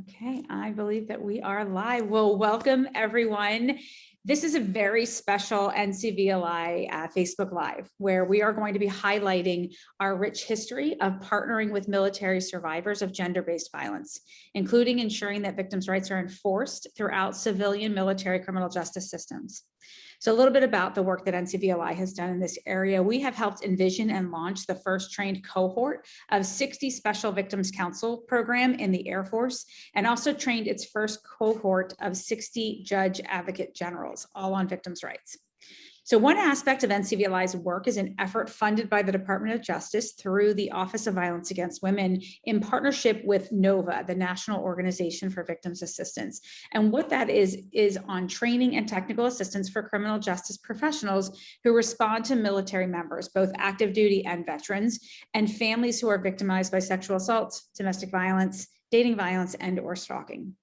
Okay, I believe that we are live. Well, welcome everyone. This is a very special NCVLI Facebook Live, where we are going to be highlighting our rich history of partnering with military survivors of gender-based violence, including ensuring that victims' rights are enforced throughout civilian military criminal justice systems. So a little bit about the work that NCVLI has done in this area. We have helped envision and launch the first trained cohort of 60 Special Victims Counsel program in the Air Force, and also trained its first cohort of 60 judge advocate generals, all on victims' rights. So one aspect of NCVLI's work is an effort funded by the Department of Justice through the Office of Violence Against Women in partnership with NOVA, the National Organization for Victims Assistance. And what that is on training and technical assistance for criminal justice professionals who respond to military members, both active duty and veterans, and families who are victimized by sexual assault, domestic violence, dating violence, and/or stalking.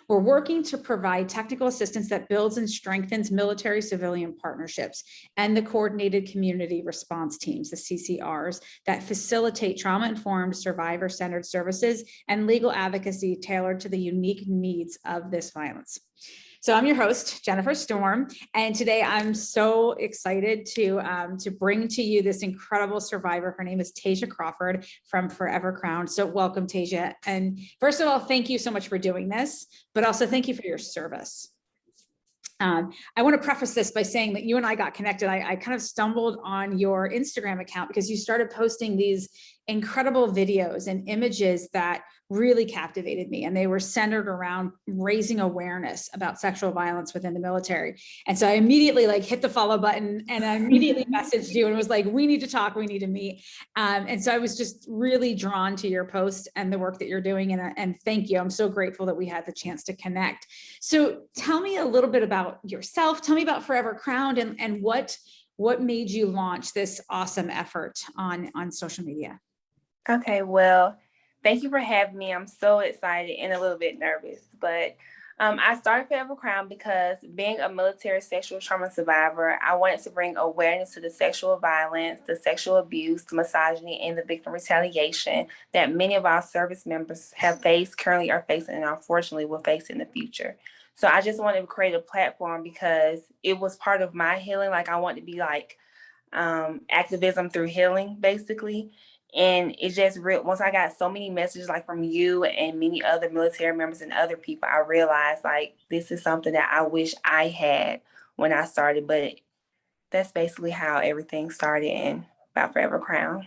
We're working to provide technical assistance that builds and strengthens military-civilian partnerships and the coordinated community response teams, the CCRs, that facilitate trauma-informed, survivor-centered services and legal advocacy tailored to the unique needs of this violence. So I'm your host, Jennifer Storm, and today I'm so excited to bring to you this incredible survivor. Her name is Tasia Crawford from Forever Crowned. So welcome, Tasia. And first of all, thank you so much for doing this, but also thank you for your service. I want to preface this by saying that you and I got connected. I kind of stumbled on your Instagram account because you started posting these incredible videos and images that really captivated me. And they were centered around raising awareness about sexual violence within the military. And so I immediately hit the follow button and I immediately messaged you and was like, we need to talk, we need to meet. And so I was just really drawn to your post and the work that you're doing. And thank you. I'm so grateful that we had the chance to connect. So tell me a little bit about yourself. Tell me about Forever Crowned and what made you launch this awesome effort on social media? Okay, well, thank you for having me. I'm so excited and a little bit nervous, but I started Forever Crown because being a military sexual trauma survivor, I wanted to bring awareness to the sexual violence, the sexual abuse, the misogyny, and the victim retaliation that many of our service members have faced, currently are facing, and unfortunately will face in the future. So I just wanted to create a platform because it was part of my healing. I want to be activism through healing, basically. And it just once I got so many messages from you and many other military members and other people, I realized this is something that I wish I had when I started. But that's basically how everything started and about Forever Crown.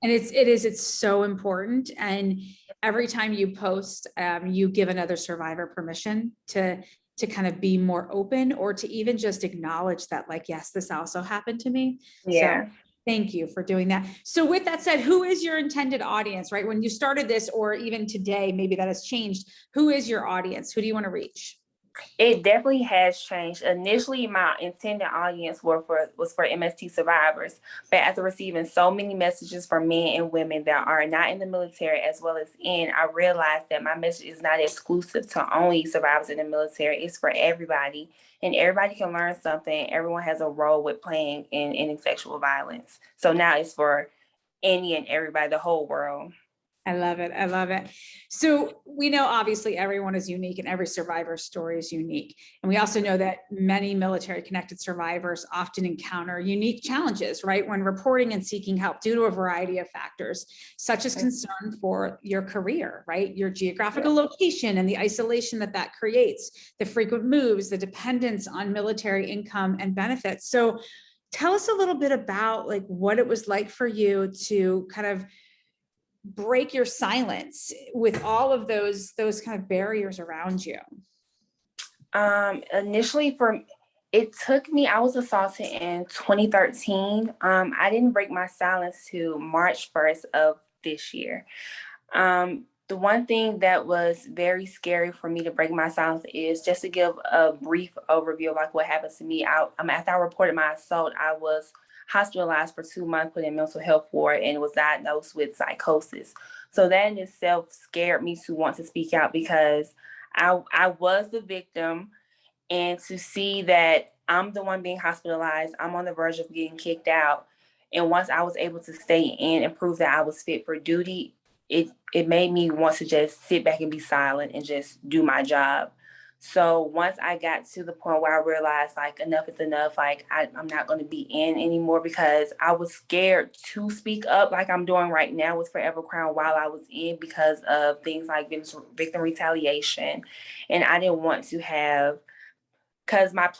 And it's so important. And every time you post, you give another survivor permission to kind of be more open or to even just acknowledge that yes, this also happened to me. Yeah. So thank you for doing that. So with that said, who is your intended audience, right? When you started this, or even today, maybe that has changed. Who is your audience? Who do you want to reach? It definitely has changed. Initially, my intended audience was for MST survivors, but after receiving so many messages from men and women that are not in the military as well as in, I realized that my message is not exclusive to only survivors in the military. It's for everybody, and everybody can learn something. Everyone has a role with playing in ending sexual violence. So now it's for any and everybody, the whole world. I love it. I love it. So we know obviously everyone is unique and every survivor's story is unique. And we also know that many military connected survivors often encounter unique challenges, right? When reporting and seeking help due to a variety of factors, such as concern for your career, right? Your geographical location and the isolation that creates, the frequent moves, the dependence on military income and benefits. So tell us a little bit about what it was like for you to kind of break your silence with all of those kind of barriers around you. Initially it took me, I was assaulted in 2013. I didn't break my silence till March 1st of this year. The one thing that was very scary for me to break my silence is just to give a brief overview of what happened to me. After I reported my assault, I was hospitalized for 2 months, put in mental health ward, and was diagnosed with psychosis. So that in itself scared me to want to speak out because I was the victim, and to see that I'm the one being hospitalized, I'm on the verge of getting kicked out. And once I was able to stay in and prove that I was fit for duty, it made me want to just sit back and be silent and just do my job. So once I got to the point where I realized like enough is enough, like I'm not going to be in anymore, because I was scared to speak up like I'm doing right now with Forever Crown while I was in, because of things like victim retaliation. And I didn't want to have, because my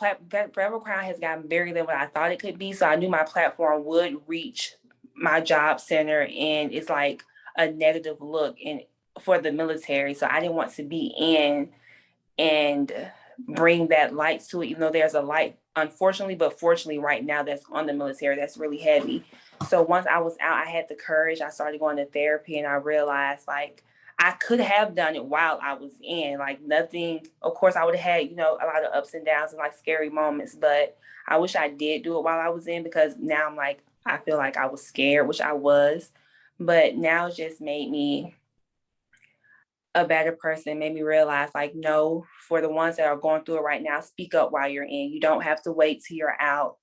Forever Crown has gotten bigger than what I thought it could be. So I knew my platform would reach my job center, and it's like a negative look in for the military. So I didn't want to be in and bring that light to it, even though there's a light, unfortunately, but fortunately right now that's on the military that's really heavy. So once I was out, I had the courage. I started going to therapy, and I realized like I could have done it while I was in. Like nothing, of course, I would have had, a lot of ups and downs and like scary moments, but I wish I did do it while I was in, because now I'm like, I feel like I was scared, which I was, but now it just made me a better person, made me realize like, no, for the ones that are going through it right now, speak up while you're in. You don't have to wait till you're out.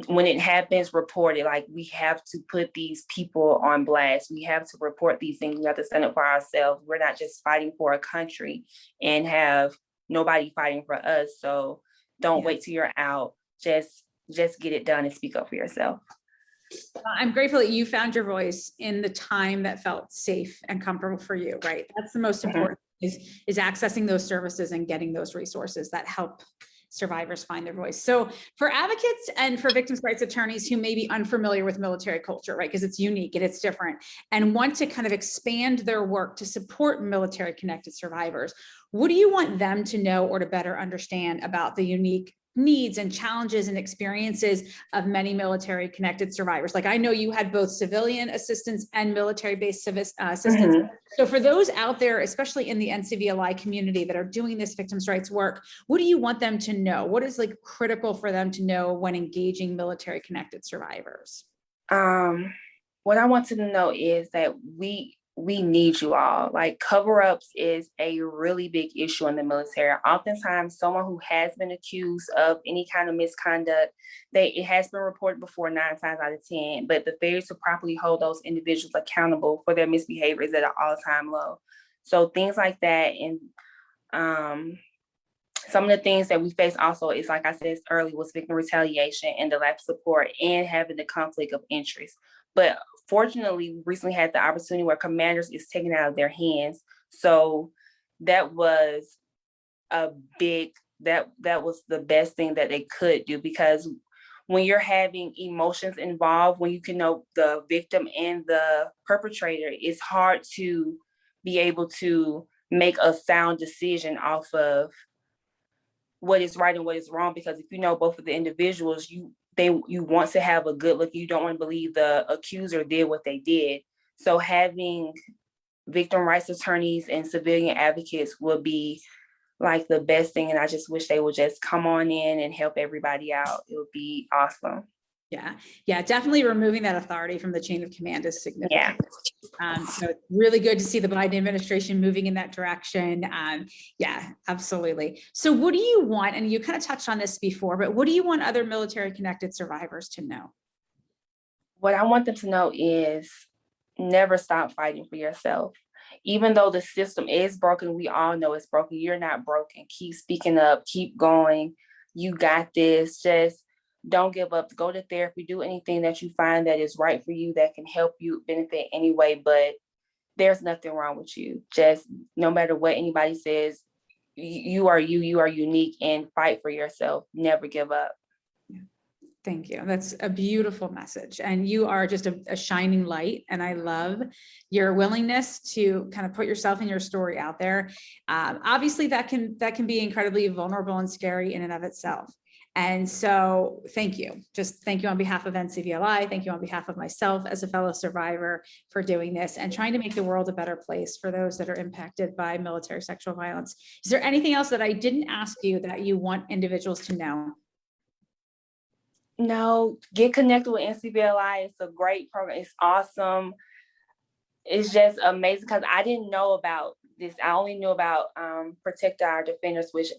When it happens, report it. Like, we have to put these people on blast. We have to report these things. We have to stand up for ourselves. We're not just fighting for a country and have nobody fighting for us. So don't wait till you're out. Just get it done and speak up for yourself. I'm grateful that you found your voice in the time that felt safe and comfortable for you, right? That's the most important, is accessing those services and getting those resources that help survivors find their voice. So for advocates and for victims' rights attorneys who may be unfamiliar with military culture, right, because it's unique and it's different, and want to kind of expand their work to support military connected survivors, what do you want them to know or to better understand about the unique needs and challenges and experiences of many military connected survivors? Like, I know you had both civilian assistance and military-based assistance. So for those out there, especially in the NCVLI community that are doing this victims' rights work, what do you want them to know? What is like critical for them to know when engaging military connected survivors? What I want to know is that we need you all. Like, cover-ups is a really big issue in the military. Oftentimes, someone who has been accused of any kind of misconduct, it has been reported before 9 times out of 10, but the failure to properly hold those individuals accountable for their misbehavior is at an all-time low. So things like that, and some of the things that we face also is, like I said earlier, was victim retaliation and the lack of support and having the conflict of interest. But fortunately, we recently had the opportunity where commanders is taken out of their hands. So that was a big, that was the best thing that they could do, because when you're having emotions involved, when you can know the victim and the perpetrator, it's hard to be able to make a sound decision off of what is right and what is wrong, because if you know both of the individuals, you want to have a good look. You don't want to believe the accuser did what they did. So having victim rights attorneys and civilian advocates would be like the best thing. And I just wish they would just come on in and help everybody out. It would be awesome. Yeah, definitely removing that authority from the chain of command is significant. Yeah. So it's really good to see the Biden administration moving in that direction. Yeah, absolutely. So what do you want, and you kind of touched on this before, but what do you want other military connected survivors to know? What I want them to know is never stop fighting for yourself. Even though the system is broken, we all know it's broken. You're not broken. Keep speaking up, keep going. You got this. Just don't give up. Go to therapy, do anything that you find that is right for you, that can help you benefit anyway. But there's nothing wrong with you. Just no matter what anybody says, you are you are unique, and fight for yourself. Never give up. Thank you. That's a beautiful message. And you are just a shining light. And I love your willingness to kind of put yourself and your story out there. Obviously, that can be incredibly vulnerable and scary in and of itself. And so thank you. Just thank you on behalf of NCVLI. Thank you on behalf of myself as a fellow survivor for doing this and trying to make the world a better place for those that are impacted by military sexual violence. Is there anything else that I didn't ask you that you want individuals to know? No, get connected with NCVLI. It's a great program. It's awesome. It's just amazing, because I didn't know about this. I only knew about Protect Our Defenders, which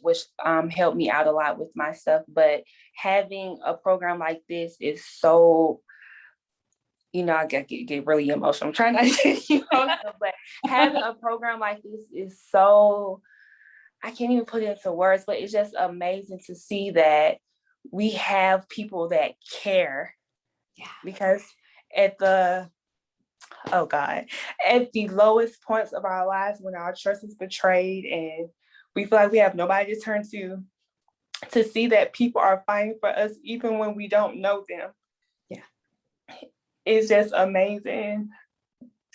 helped me out a lot with my stuff. But having a program like this is so I get really emotional. I'm trying not to get emotional, but having a program like this is so, I can't even put it into words, but it's just amazing to see that we have people that care. Yeah. Because at the lowest points of our lives, when our trust is betrayed and we feel like we have nobody to turn to see that people are fighting for us even when we don't know them. Yeah. It's just amazing.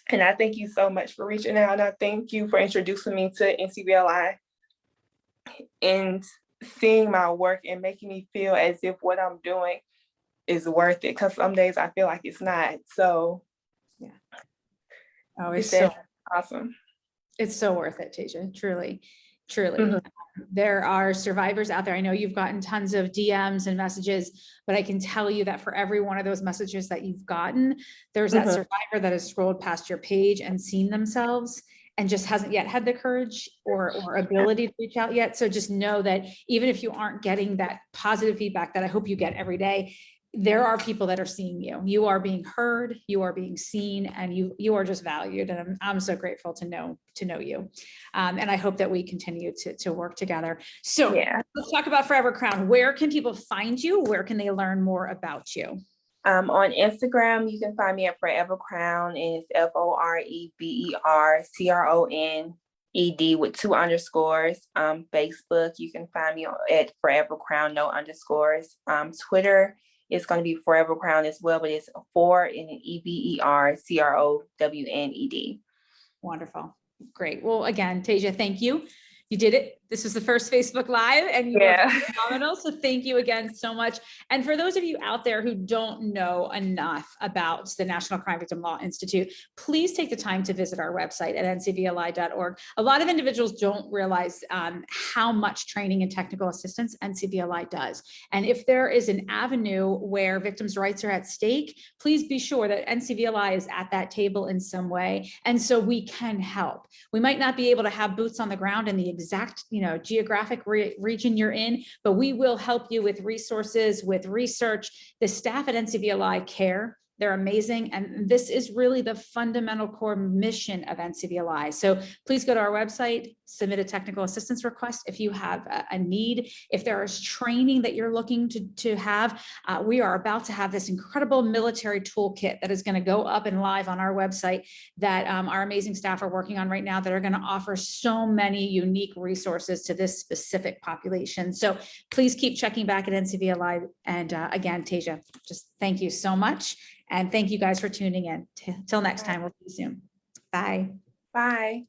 And I thank you so much for reaching out. And I thank you for introducing me to NCBLI and seeing my work and making me feel as if what I'm doing is worth it. Because some days I feel like it's not. So yeah. Oh, it's so awesome. It's so worth it, Tasia. Truly, truly. Mm-hmm. There are survivors out there. I know you've gotten tons of DMs and messages, but I can tell you that for every one of those messages that you've gotten, there's that survivor that has scrolled past your page and seen themselves and just hasn't yet had the courage or ability to reach out yet. So just know that even if you aren't getting that positive feedback that I hope you get every day, there are people that are seeing you. You are being heard, you are being seen, and you are just valued. And I'm so grateful to know you. And I hope that we continue to work together. So let's talk about Forever Crown. Where can people find you? Where can they learn more about you? On Instagram, you can find me at Forever Crown, and it's FOREVERCRONED with 2 underscores. Facebook, you can find me at Forever Crown, no underscores. Twitter, it's going to be Forever Crown as well, but it's 4 and an EVERCROWNED. Wonderful. Great. Well, again, Tasia, thank you. You did it. This was the first Facebook Live and you were phenomenal. So thank you again so much. And for those of you out there who don't know enough about the National Crime Victim Law Institute, please take the time to visit our website at ncvli.org. A lot of individuals don't realize how much training and technical assistance NCVLI does. And if there is an avenue where victims' rights are at stake, please be sure that NCVLI is at that table in some way. And so we can help. We might not be able to have boots on the ground in the exact geographic region you're in, but we will help you with resources, with research. The staff at NCVLI care. They're amazing. And this is really the fundamental core mission of NCVLI. So please go to our website, submit a technical assistance request if you have a need. If there is training that you're looking to have, we are about to have this incredible military toolkit that is going to go up and live on our website that our amazing staff are working on right now that are going to offer so many unique resources to this specific population. So please keep checking back at NCVLI. And again, Tasia, just thank you so much. And thank you guys for tuning in. Till next time, we'll see you soon. Bye. Bye.